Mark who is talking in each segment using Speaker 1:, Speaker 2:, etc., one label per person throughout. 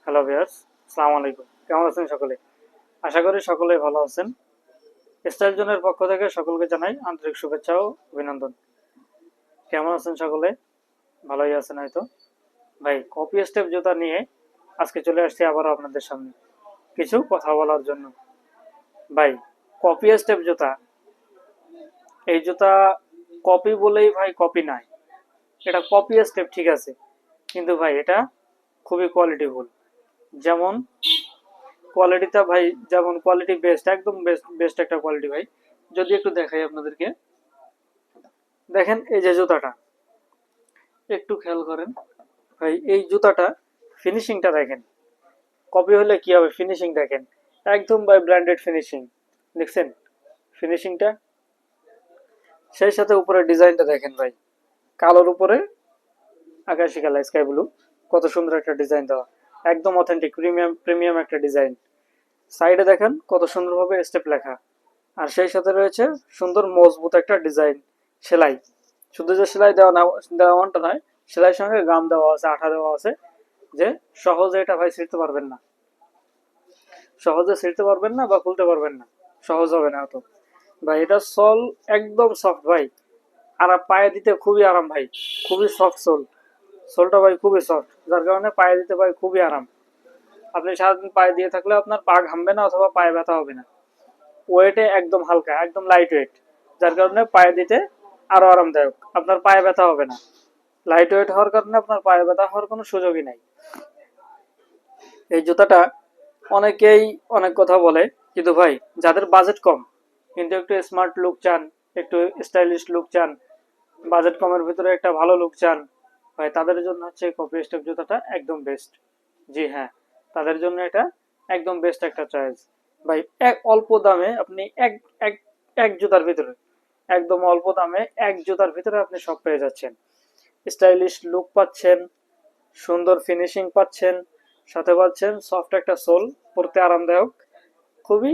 Speaker 1: Hello viewers, আসসালামু আলাইকুম। কেমন আছেন সকলে? আশা করি সকলেই ভালো আছেন। স্টাইল জোনের পক্ষ থেকে সকলকে জানাই আন্তরিক শুভেচ্ছা ও অভিনন্দন। কেমন আছেন সকলে? ভালোই আছেন হয়তো। ভাই, কপি স্টেপ জুতা নিয়ে আজকে চলে আসছি আবারও আপনাদের সামনে কিছু কথা বলার জন্য। ভাই, কপি স্টেপ জুতা, এই জুতা কপি বলেই ভাই কপি নাই। এটা কপি স্টেপ ঠিক আছে, কিন্তু ভাই এটা খুবই কোয়ালিটিফুল। যেমন কোয়ালিটিটা ভাই, যেমন কোয়ালিটি বেস্ট, একদম বেস্ট বেস্ট একটা কোয়ালিটি ভাই। যদি একটু দেখাই আপনাদেরকে, দেখেন এই যে জুতাটা, একটু খেয়াল করেন ভাই, এই জুতাটা ফিনিশিংটা দেখেন। কপি হলে কি হবে, ফিনিশিং দেখেন, একদম ভাই ব্র্যান্ডেড ফিনিশিং। দেখছেন ফিনিশিংটা? সেই সাথে উপরে ডিজাইনটা দেখেন ভাই, কালোর উপরে আকাশি কালার, স্কাই ব্লু, কত সুন্দর একটা ডিজাইন দেওয়া, একদম অথেন্টিক প্রিমিয়াম প্রিমিয়াম একটা ডিজাইন। সাইডে দেখেন কত সুন্দরভাবে স্টেপ লেখা, আর সেই সাথে রয়েছে সুন্দর মজবুত একটা ডিজাইন, সেলাই। শুধু যে সেলাই দেওয়া না, দেওয়াটা নয়, সেলাইয়ের সঙ্গে গাম দেওয়া আছে, আঠা দেওয়া আছে, যে সহজে এটা ভাই ছিঁড়তে পারবেন না, সহজে ছিঁড়তে পারবেন না বা খুলতে পারবেন না, সহজ হবে না অত। ভাই এটা সোল একদম সফট ভাই, আর পায়ে দিতে খুবই আরাম ভাই, খুবই সফট সোল। সোলটা ভাই খুবই সফট, যার কারণে পায়ে দিতে ভাই খুবই আরাম। আপনি সারাদিন পায়ে দিয়ে থাকলে আপনার পা ঘামবে না অথবা পায়ে ব্যথা হবে না। ওয়েটে একদম হালকা, একদম লাইট ওয়েট, যার কারণে পায়ে দিতে আরো আরামদায়ক, আপনার পায়ে ব্যথা হবে না। লাইট ওয়েট হওয়ার কারণে আপনার পায়ে ব্যথা হওয়ার কোনো সুযোগই নাই। এই জুতাটা অনেকেই অনেক কথা বলে, কিন্তু ভাই যাদের বাজেট কম কিন্তু একটু স্মার্ট লুক চান, একটু স্টাইলিশ লুক চান, বাজেট কমের ভিতরে একটা ভালো লুক চান, ভাই তাদের জন্য হচ্ছে কপি স্টেপ জুতাটা একদম বেস্ট। জি হ্যাঁ, তাদের জন্য এটা একদম বেস্ট একটা চয়েস ভাই। এক অল্প দামে আপনি এক এক এক জুতার ভিতরে, একদম অল্প দামে এক জুতার ভিতরে আপনি সব পেয়ে যাচ্ছেন। স্টাইলিশ লুক পাচ্ছেন, সুন্দর ফিনিশিং পাচ্ছেন, সাথে পাচ্ছেন সফট একটা সোল, পরতে আরামদায়ক, খুবই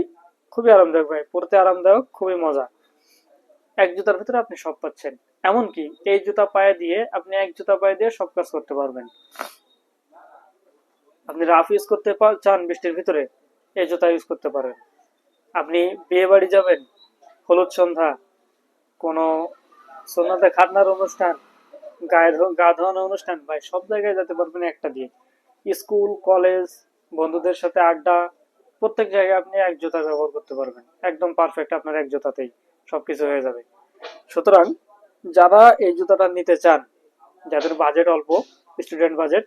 Speaker 1: খুবই আরামদায়ক ভাই, পরতে আরামদায়ক, খুবই মজা। এক জুতার ভিতরে আপনি সব পাচ্ছেন। এমনকি এই জুতা পায়ে দিয়ে আপনি এক জুতা পায়ে দিয়ে সব কাজ করতে পারবেন। আপনি রাফ ইউজ করতে চান বৃষ্টির ভিতরে, এই জুতা ইউজ করতে পারেন। আপনি বিয়ে বাড়ি যাবেন, হলুদ সন্ধ্যা, কোনো সন্ধ্যাতে খাতনার অনুষ্ঠান, গা ধোয়ানো অনুষ্ঠান, ভাই সব জায়গায় যেতে পারবেন একটা দিয়ে। স্কুল কলেজ, বন্ধুদের সাথে আড্ডা, প্রত্যেক জায়গায় আপনি এক জুতা ব্যবহার করতে পারবেন, একদম পারফেক্ট, আপনার এক জুতাতেই সবকিছু হয়ে যাবে। সুতরাং যারা এই জুতাটা নিতে চান, যাদের বাজেট অল্প, স্টুডেন্ট বাজেট,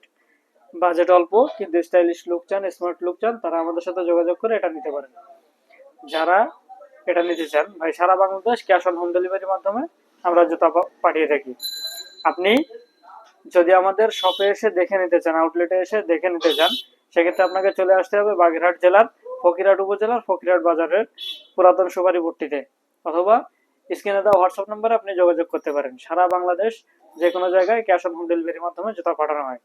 Speaker 1: বাজেট অল্প কিন্তু স্টাইলিশ লুক চান, স্মার্ট লুক চান, তারা আমাদের সাথে যোগাযোগ করে এটা নিতে পারেন। যারা এটা নিতে চান ভাই, সারা বাংলাদেশ ক্যাশ অন হোম ডেলিভারির মাধ্যমে আমরা জুতা পাঠিয়ে থাকি। আপনি যদি আমাদের শপে এসে দেখে নিতে চান, আউটলেটে এসে দেখে নিতে চান, সেক্ষেত্রে আপনাকে চলে আসতে হবে বাগেরহাট জেলার ফকিরহাট উপজেলার ফকিরহাট বাজারের পুরাতন সুপারি ভর্তিতে, অথবা স্ক্রিনে দেওয়া হোয়াটসঅ্যাপ নাম্বারে আপনি যোগাযোগ করতে পারেন। সারা বাংলাদেশ যে কোনো জায়গায় ক্যাশ অন হোম ডেলিভারির মাধ্যমে জুতা পাঠানো হয়।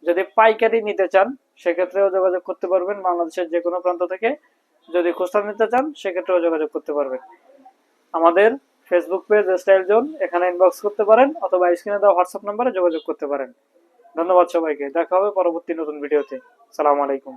Speaker 1: যদি পাইকারি নিতে চান সেক্ষেত্রেও যোগাযোগ করতে পারবেন বাংলাদেশের যে কোনো প্রান্ত থেকে। যদি খুচরা নিতে চান সেক্ষেত্রেও যোগাযোগ করতে পারবেন। আমাদের ফেসবুক পেজ স্টাইল জোন, এখানে ইনবক্স করতে পারেন অথবা স্ক্রিনে দেওয়া হোয়াটসঅ্যাপ নাম্বারে যোগাযোগ করতে পারেন। ধন্যবাদ সবাইকে, দেখা হবে পরবর্তী নতুন ভিডিওতে। সালাম আলাইকুম।